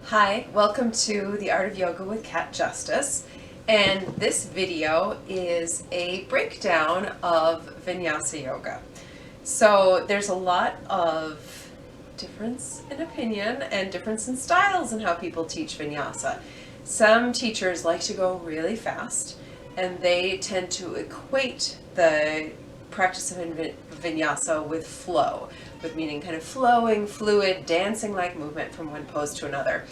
Hi, welcome to The Art of Yoga with Cat Justice, and this video is a breakdown of Vinyasa yoga. So there's a lot of difference in opinion and difference in styles in how people teach Vinyasa. Some teachers like to go really fast, and they tend to equate the practice of Vinyasa with flow, with meaning kind of flowing, fluid, dancing-like movement from one pose to another.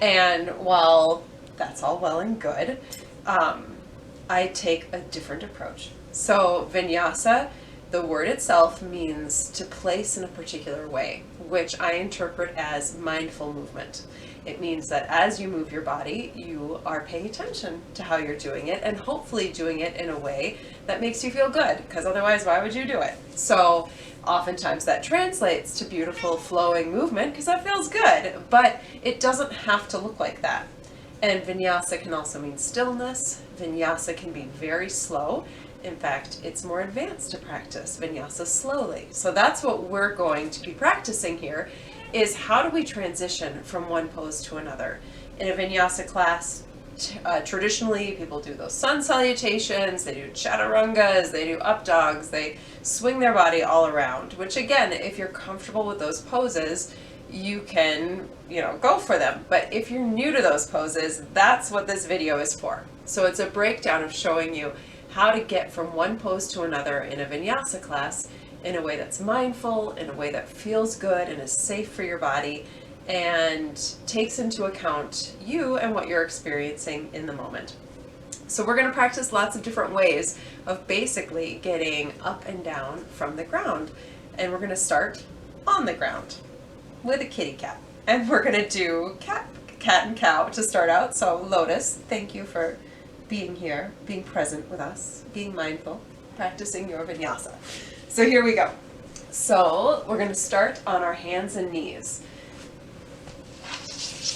And while that's all well and good, I take a different approach. So Vinyasa, the word itself means to place in a particular way, which I interpret as mindful movement. It means that as you move your body, you are paying attention to how you're doing it and hopefully doing it in a way that makes you feel good, because otherwise why would you do it? So oftentimes that translates to beautiful flowing movement because that feels good, but it doesn't have to look like that. And Vinyasa can also mean stillness. Vinyasa can be very slow. In fact, it's more advanced to practice Vinyasa slowly. So that's what we're going to be practicing here, is how do we transition from one pose to another. In a Vinyasa class, traditionally people do those sun salutations, they do chaturangas, they do up dogs, they swing their body all around, which again, if you're comfortable with those poses, you can, go for them. But if you're new to those poses, that's what this video is for. So it's a breakdown of showing you how to get from one pose to another in a Vinyasa class in a way that's mindful, in a way that feels good and is safe for your body, and takes into account you and what you're experiencing in the moment. So we're going to practice lots of different ways of basically getting up and down from the ground. And we're going to start on the ground with a kitty cat. And we're going to do cat and cow to start out. So Lotus, thank you for being here, being present with us, being mindful, practicing your Vinyasa. So here we go. So we're going to start on our hands and knees.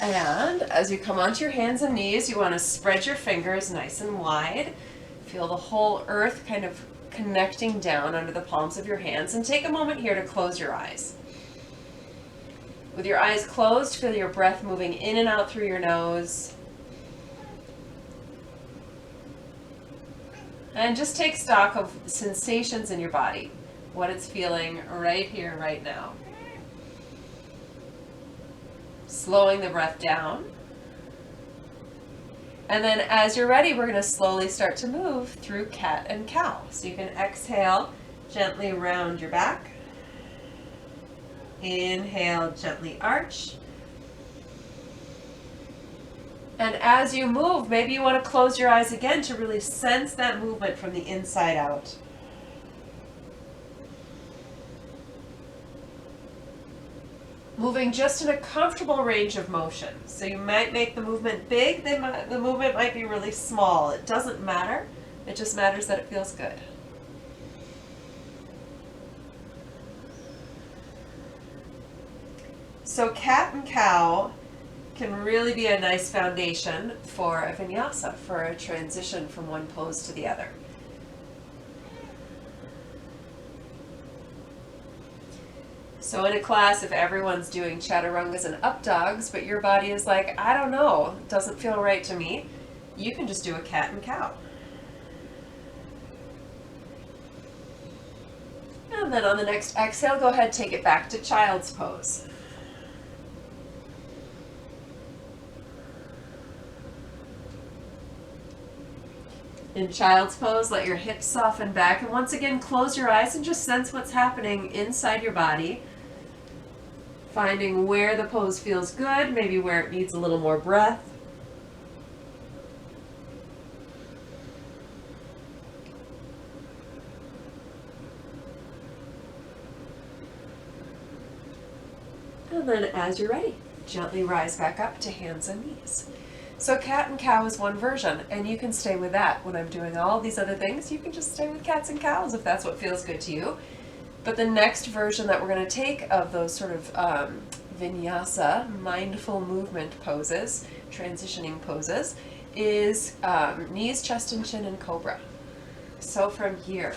And as you come onto your hands and knees, you want to spread your fingers nice and wide. Feel the whole earth kind of connecting down under the palms of your hands, and take a moment here to close your eyes. With your eyes closed, feel your breath moving in and out through your nose. And just take stock of sensations in your body, what it's feeling right here, right now. Slowing the breath down. And then as you're ready, we're going to slowly start to move through cat and cow. So you can exhale, gently round your back. Inhale, gently arch. And as you move, maybe you want to close your eyes again to really sense that movement from the inside out. Moving just in a comfortable range of motion. So you might make the movement big, the movement might be really small. It doesn't matter. It just matters that it feels good. So cat and cow can really be a nice foundation for a Vinyasa, for a transition from one pose to the other. So in a class, if everyone's doing chaturangas and up dogs, but your body is like, I don't know, doesn't feel right to me, you can just do a cat and cow. And then on the next exhale, go ahead, take it back to child's pose. In child's pose, let your hips soften back, and once again, close your eyes and just sense what's happening inside your body. Finding where the pose feels good, maybe where it needs a little more breath. And then as you're ready, gently rise back up to hands and knees. So cat and cow is one version, and you can stay with that. When I'm doing all these other things, you can just stay with cats and cows if that's what feels good to you. But the next version that we're going to take of those sort of Vinyasa, mindful movement poses, transitioning poses, is knees, chest, and chin, and cobra. So from here,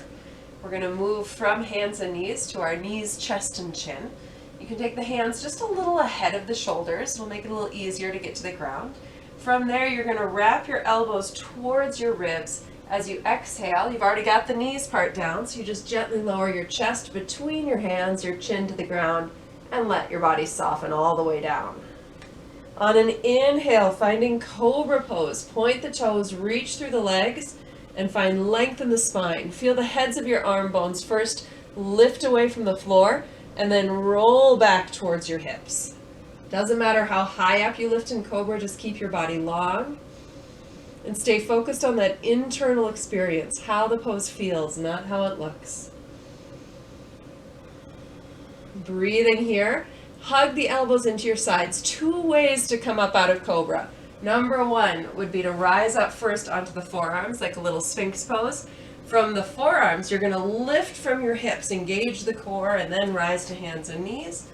we're going to move from hands and knees to our knees, chest, and chin. You can take the hands just a little ahead of the shoulders. It'll make it a little easier to get to the ground. From there, you're going to wrap your elbows towards your ribs. As you exhale, you've already got the knees part down, so you just gently lower your chest between your hands, your chin to the ground, and let your body soften all the way down. On an inhale, finding cobra pose, point the toes, reach through the legs, and find length in the spine. Feel the heads of your arm bones first lift away from the floor, and then roll back towards your hips. Doesn't matter how high up you lift in cobra, just keep your body long. And stay focused on that internal experience, how the pose feels, not how it looks. Breathing here. Hug the elbows into your sides. 2 ways to come up out of cobra. Number 1 would be to rise up first onto the forearms, like a little sphinx pose. From the forearms, you're going to lift from your hips, engage the core, and then rise to hands and knees.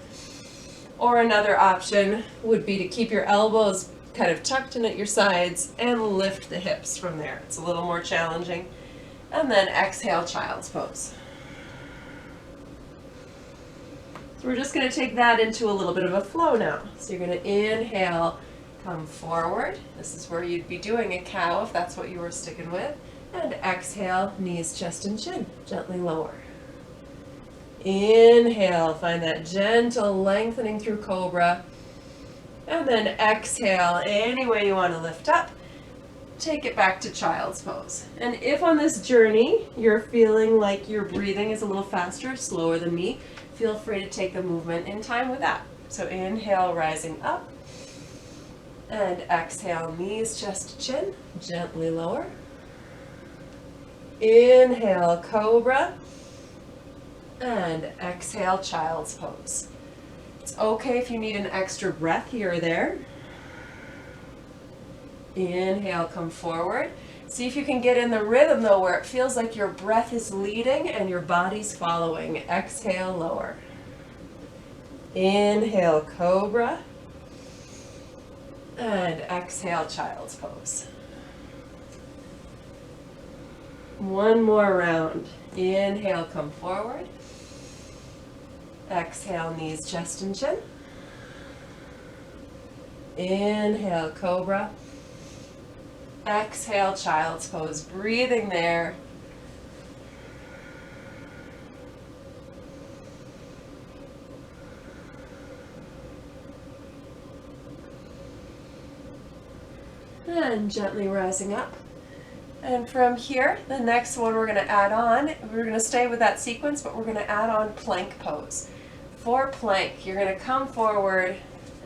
Or another option would be to keep your elbows kind of tucked in at your sides and lift the hips from there. It's a little more challenging. And then exhale, child's pose. So we're just going to take that into a little bit of a flow now. So you're going to inhale, come forward. This is where you'd be doing a cow if that's what you were sticking with. And exhale, knees, chest, and chin. Gently lower. Inhale, find that gentle lengthening through cobra. And then exhale, any way you want to lift up. Take it back to child's pose. And if on this journey you're feeling like your breathing is a little faster, slower than me, feel free to take the movement in time with that. So inhale, rising up. And exhale, knees, chest, chin, gently lower. Inhale, cobra. And exhale, child's pose. It's okay if you need an extra breath here or there. Inhale, come forward. See if you can get in the rhythm though, where it feels like your breath is leading and your body's following. Exhale, lower. Inhale, cobra. And exhale, child's pose. One more round. Inhale, come forward. Exhale, knees, chest, and chin. Inhale, cobra. Exhale, child's pose. Breathing there. And gently rising up. And from here, the next one we're going to add on, we're going to stay with that sequence, but we're going to add on plank pose. For plank, you're going to come forward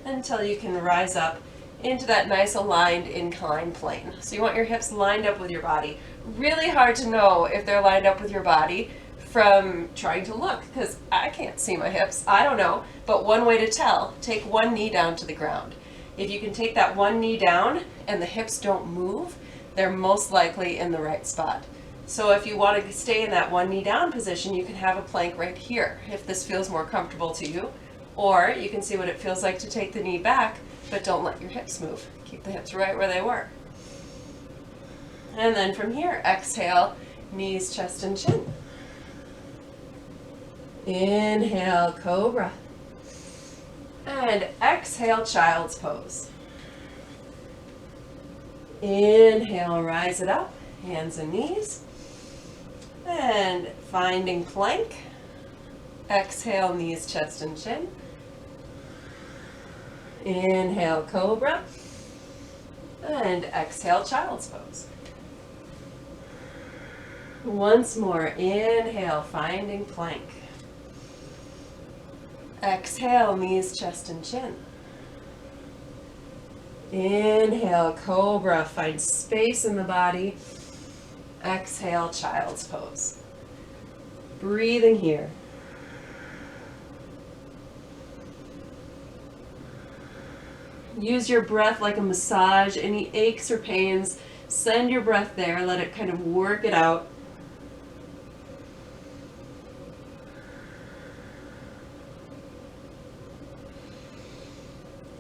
until you can rise up into that nice aligned inclined plane. So you want your hips lined up with your body. Really hard to know if they're lined up with your body from trying to look, because I can't see my hips. I don't know, but one way to tell, take one knee down to the ground. If you can take that one knee down and the hips don't move, they're most likely in the right spot. So if you want to stay in that one knee down position, you can have a plank right here if this feels more comfortable to you. Or you can see what it feels like to take the knee back, but don't let your hips move. Keep the hips right where they were. And then from here, exhale, knees, chest, and chin. Inhale, cobra. And exhale, child's pose. Inhale, rise it up, hands and knees. And finding plank. Exhale, knees, chest, and chin. Inhale, cobra. And exhale, child's pose. Once more, inhale, finding plank. Exhale, knees, chest, and chin. Inhale, cobra, find space in the body. Exhale, child's pose. Breathing here. Use your breath like a massage. Any aches or pains, send your breath there. Let it kind of work it out.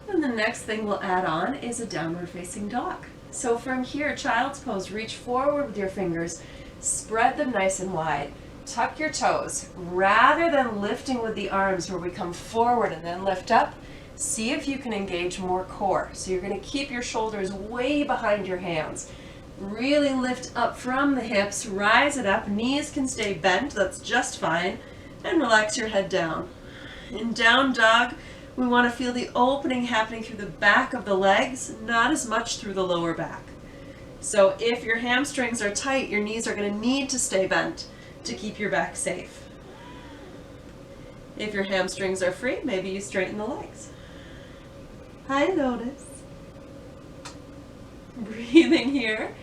And the next thing we'll add on is a downward facing dog. So from here, child's pose, reach forward with your fingers, spread them nice and wide. tuck your toes. Rather than lifting with the arms where we come forward and then lift up, see if you can engage more core. So you're going to keep your shoulders way behind your hands. Really lift up from the hips, rise it up, knees can stay bent, that's just fine, and relax your head down. In down dog, we want to feel the opening happening through the back of the legs, not as much through the lower back. So if your hamstrings are tight, your knees are going to need to stay bent to keep your back safe. If your hamstrings are free, maybe you straighten the legs. Hi, Lotus. Breathing here.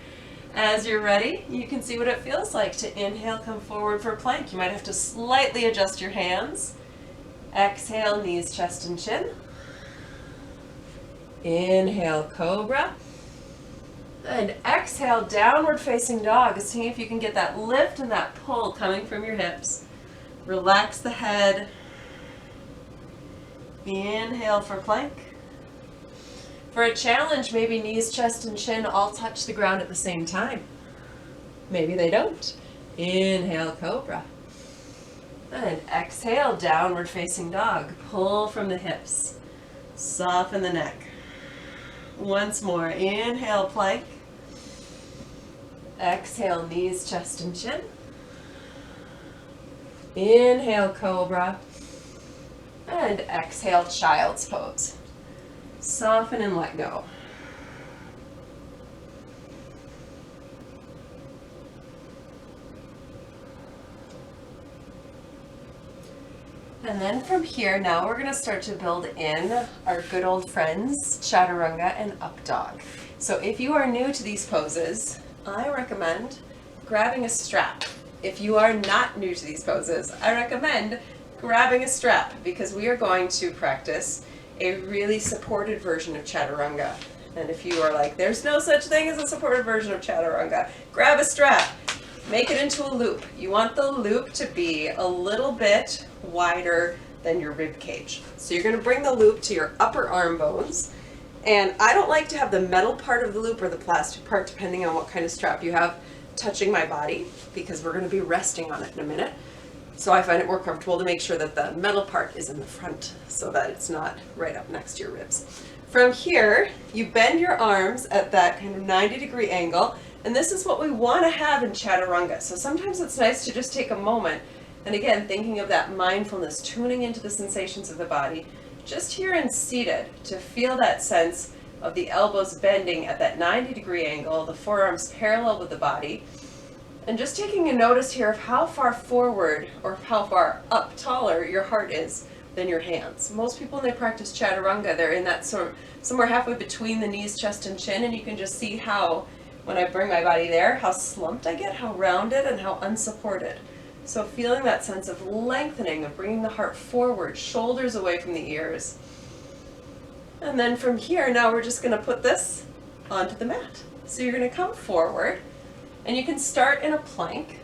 As you're ready, you can see what it feels like to inhale, come forward for plank. You might have to slightly adjust your hands. Exhale, knees, chest, and chin. Inhale, cobra. And exhale, downward facing dog. See if you can get that lift and that pull coming from your hips. Relax the head. Inhale for plank. For a challenge, maybe knees, chest, and chin all touch the ground at the same time. Maybe they don't. Inhale, cobra. And exhale, downward facing dog. Pull from the hips. Soften the neck. Once more, inhale, plank. Exhale, knees, chest, and chin. Inhale, cobra. And exhale, child's pose. Soften and let go. And then from here, now we're going to start to build in our good old friends, Chaturanga and Up Dog. So if you are new to these poses, I recommend grabbing a strap. If you are not new to these poses, I recommend grabbing a strap because we are going to practice a really supported version of Chaturanga. And if you are like, there's no such thing as a supported version of Chaturanga, grab a strap, make it into a loop. You want the loop to be a little bit wider than your rib cage. So you're going to bring the loop to your upper arm bones. And I don't like to have the metal part of the loop or the plastic part, depending on what kind of strap you have, touching my body, because we're going to be resting on it in a minute. So I find it more comfortable to make sure that the metal part is in the front so that it's not right up next to your ribs. From here, you bend your arms at that kind of 90-degree angle, and this is what we want to have in Chaturanga. So sometimes it's nice to just take a moment, and again, thinking of that mindfulness, tuning into the sensations of the body, just here and seated, to feel that sense of the elbows bending at that 90-degree angle, the forearms parallel with the body, and just taking a notice here of how far forward or how far up taller your heart is than your hands. Most people, when they practice Chaturanga, they're in that sort of somewhere halfway between the knees, chest, and chin, and you can just see how, when I bring my body there, how slumped I get, how rounded, and how unsupported. So feeling that sense of lengthening, of bringing the heart forward, shoulders away from the ears. And then from here, now we're just going to put this onto the mat. So you're going to come forward, and you can start in a plank.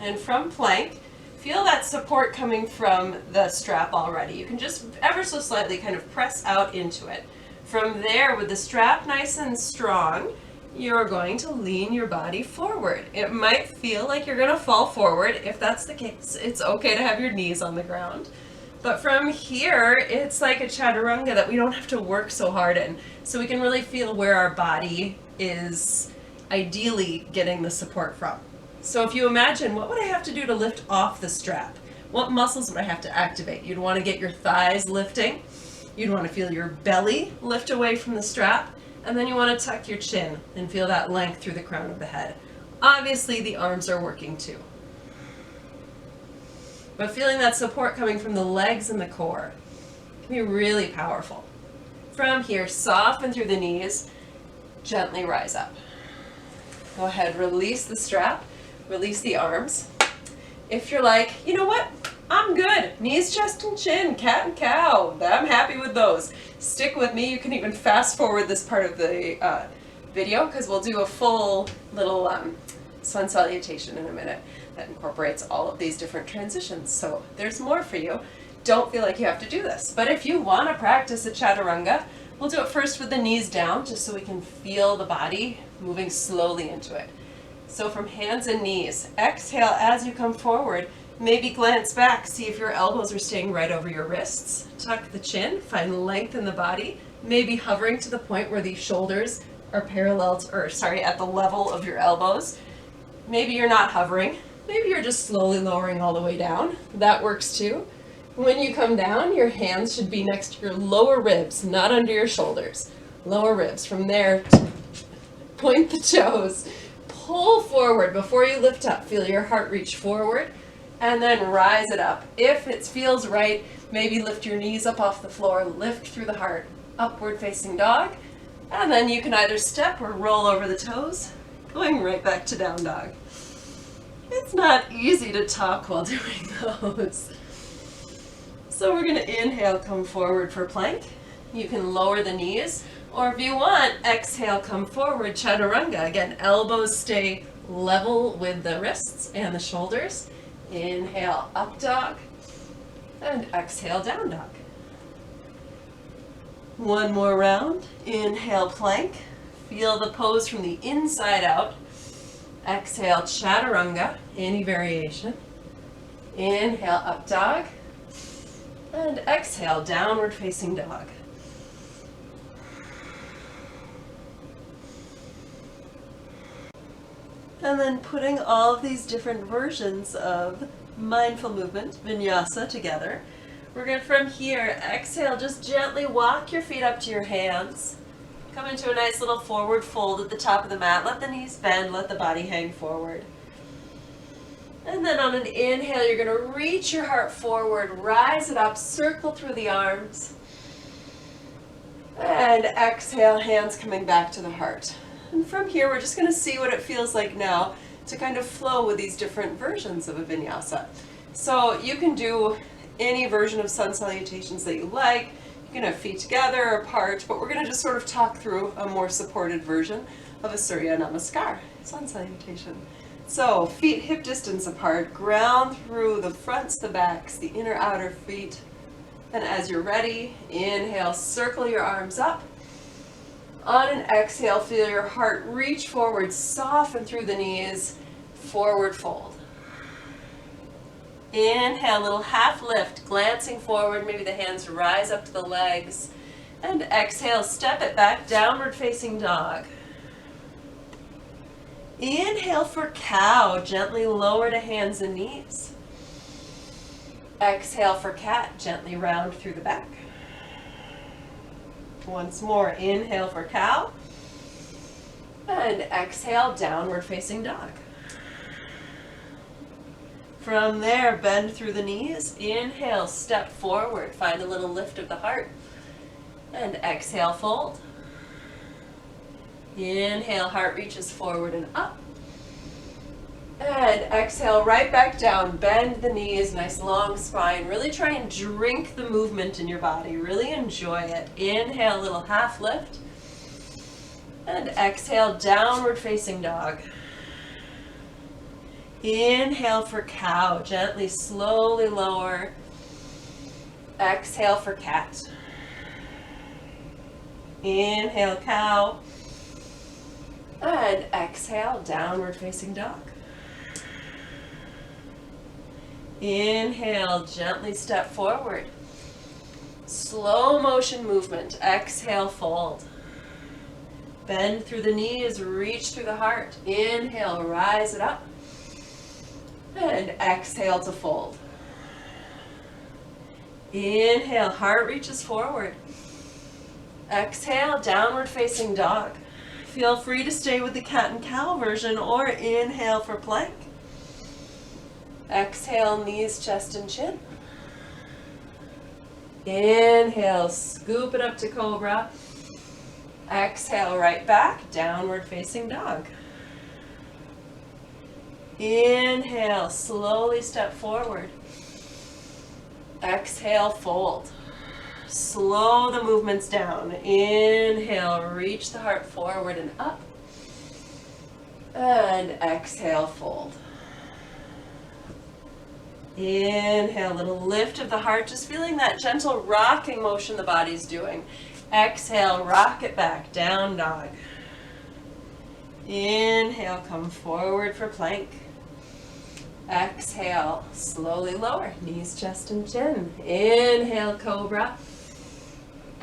And from plank, feel that support coming from the strap already. You can just ever so slightly kind of press out into it. From there, with the strap nice and strong, you're going to lean your body forward. It might feel like you're going to fall forward. If that's the case, it's okay to have your knees on the ground. But from here, it's like a Chaturanga that we don't have to work so hard in. So we can really feel where our body is ideally getting the support from. So if you imagine, what would I have to do to lift off the strap? What muscles would I have to activate? You'd want to get your thighs lifting. You'd want to feel your belly lift away from the strap. And then you want to tuck your chin and feel that length through the crown of the head. Obviously, the arms are working too. But feeling that support coming from the legs and the core can be really powerful. From here, soften through the knees, gently rise up. Go ahead, release the strap, release the arms. If you're like, you know what, I'm good, knees, chest, and chin, cat and cow, I'm happy with those. Stick with me. You can even fast forward this part of the video because we'll do a full little sun salutation in a minute that incorporates all of these different transitions. So there's more for you. Don't feel like you have to do this. But if you want to practice a Chaturanga, we'll do it first with the knees down just so we can feel the body moving slowly into it. So from hands and knees, exhale as you come forward. Maybe glance back, see if your elbows are staying right over your wrists. Tuck the chin, find length in the body, maybe hovering to the point where the shoulders are at the level of your elbows. Maybe you're not hovering. Maybe you're just slowly lowering all the way down. That works too. When you come down, your hands should be next to your lower ribs, not under your shoulders. Lower ribs. From there, point the toes. Pull forward before you lift up. Feel your heart reach forward and then rise it up. If it feels right, maybe lift your knees up off the floor, lift through the heart, upward facing dog, and then you can either step or roll over the toes, going right back to down dog. It's not easy to talk while doing those. So we're going to inhale, come forward for plank. You can lower the knees, or if you want, exhale, come forward, chaturanga. Again, elbows stay level with the wrists and the shoulders. Inhale, up dog, and exhale, down dog. One more round. Inhale, plank. Feel the pose from the inside out. Exhale, chaturanga, any variation. Inhale, up dog, and exhale, downward facing dog. And then putting all of these different versions of mindful movement, vinyasa, together. We're going to, from here, exhale, just gently walk your feet up to your hands. Come into a nice little forward fold at the top of the mat. Let the knees bend, let the body hang forward. And then on an inhale, you're going to reach your heart forward, rise it up, circle through the arms. And exhale, hands coming back to the heart. And from here, we're just going to see what it feels like now to kind of flow with these different versions of a vinyasa. So you can do any version of sun salutations that you like. You can have feet together or apart, but we're going to just sort of talk through a more supported version of a Surya Namaskar, sun salutation. So feet hip distance apart, ground through the fronts, the backs, the inner outer feet. And as you're ready, inhale, circle your arms up. On an exhale, feel your heart reach forward, soften through the knees, forward fold. Inhale, little half lift, glancing forward, maybe the hands rise up to the legs. And exhale, step it back, downward facing dog. Inhale for cow, gently lower to hands and knees. Exhale for cat, gently round through the back. Once more, inhale for cow, and exhale, downward facing dog. From there, bend through the knees, inhale, step forward, find a little lift of the heart, and exhale, fold. Inhale, heart reaches forward and up, and exhale, right back down, bend the knees, nice long spine. Really try and drink the movement in your body. Really enjoy it. Inhale, little half lift. And exhale, downward facing dog. Inhale for cow, gently, slowly lower. Exhale for cat. Inhale, cow. And exhale, downward facing dog. Inhale, gently step forward. Slow motion movement. Exhale, fold. Bend through the knees, reach through the heart. Inhale, rise it up. And exhale to fold. Inhale, heart reaches forward. Exhale, downward facing dog. Feel free to stay with the cat and cow version or inhale for plank. Exhale, knees, chest, and chin. Inhale, scoop it up to cobra. Exhale, right back, downward facing dog. Inhale, slowly step forward. Exhale, fold. Slow the movements down. Inhale, reach the heart forward and up. And exhale, fold. Inhale, little lift of the heart, just feeling that gentle rocking motion the body's doing. Exhale, rock it back, down dog. Inhale, come forward for plank. Exhale, slowly lower, knees, chest, and chin. Inhale, cobra.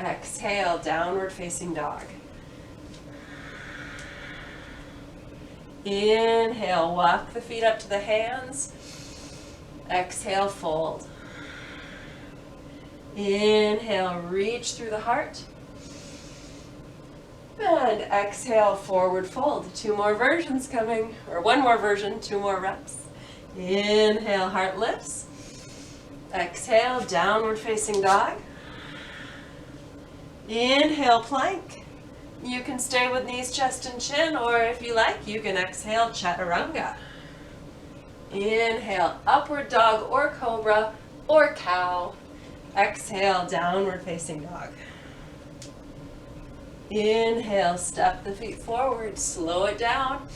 Exhale, downward facing dog. Inhale, walk the feet up to the hands. Exhale, fold. Inhale, reach through the heart. And exhale, forward fold. 2 more versions coming, or 1 more version, 2 more reps. Inhale, heart lifts. Exhale, downward facing dog. Inhale, plank. You can stay with knees, chest, and chin, or if you like, you can exhale, chaturanga. Inhale, upward dog or cobra or cow. Exhale, downward facing dog. Inhale, step the feet forward, slow it down.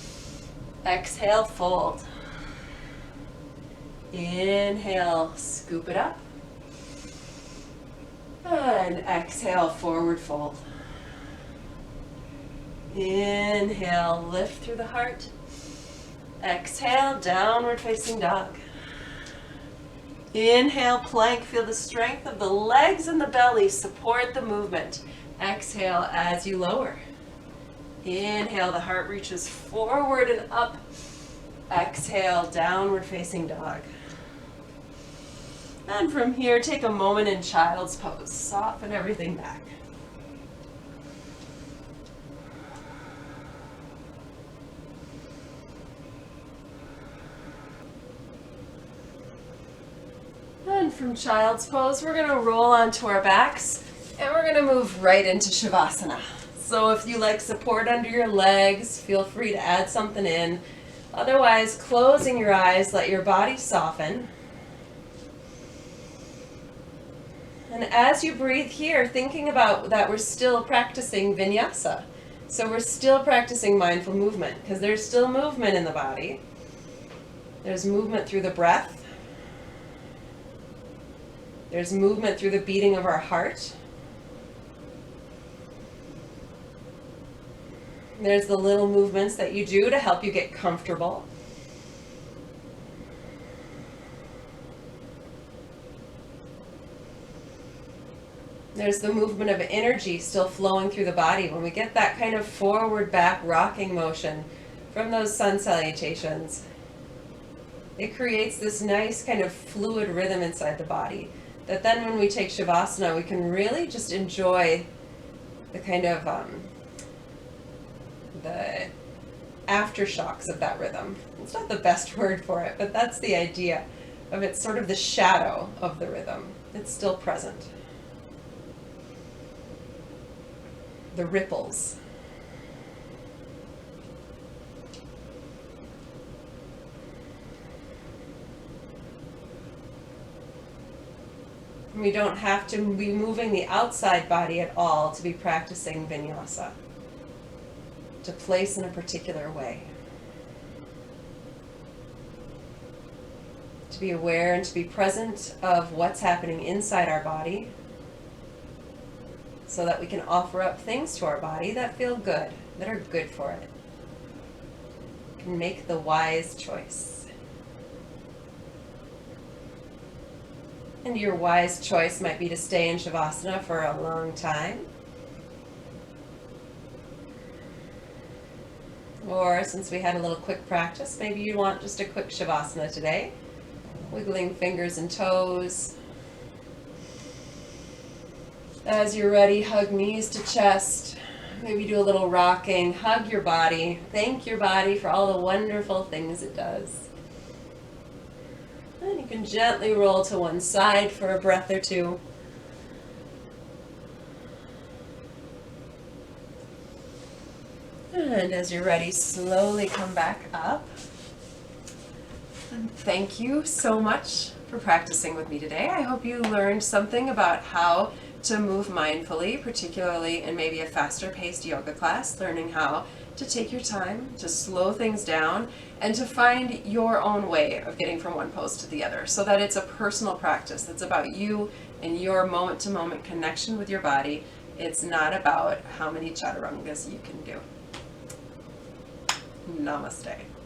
Exhale, fold. Inhale, scoop it up. And exhale, forward fold. Inhale, lift through the heart. Exhale, downward facing dog. Inhale, plank. Feel the strength of the legs and the belly. Support the movement. Exhale as you lower. Inhale, the heart reaches forward and up. Exhale, downward facing dog. And from here, take a moment in child's pose. Soften everything back. And from child's pose, we're going to roll onto our backs and we're going to move right into Shavasana. So if you like support under your legs, feel free to add something in. Otherwise, closing your eyes, let your body soften. And as you breathe here, thinking about that we're still practicing Vinyasa. So we're still practicing mindful movement because there's still movement in the body. There's movement through the breath. There's movement through the beating of our heart. There's the little movements that you do to help you get comfortable. There's the movement of energy still flowing through the body. When we get that kind of forward back rocking motion from those sun salutations, it creates this nice kind of fluid rhythm inside the body that then when we take Shavasana, we can really just enjoy the kind of the aftershocks of that rhythm. It's not the best word for it, but that's the idea of it, sort of the shadow of the rhythm. It's still present. The ripples. We don't have to be moving the outside body at all to be practicing Vinyasa, to place in a particular way. To be aware and to be present of what's happening inside our body so that we can offer up things to our body that feel good, that are good for it. We can make the wise choice. And your wise choice might be to stay in Shavasana for a long time. Or since we had a little quick practice, maybe you want just a quick Shavasana today. Wiggling fingers and toes. As you're ready, hug knees to chest. Maybe do a little rocking. Hug your body. Thank your body for all the wonderful things it does. And you can gently roll to one side for a breath or two. And as you're ready, slowly come back up. And thank you so much for practicing with me today. I hope you learned something about how to move mindfully, particularly in maybe a faster paced yoga class, learning how to take your time, to slow things down, and to find your own way of getting from one pose to the other, so that it's a personal practice. It's about you and your moment-to-moment connection with your body. It's not about how many chaturangas you can do. Namaste.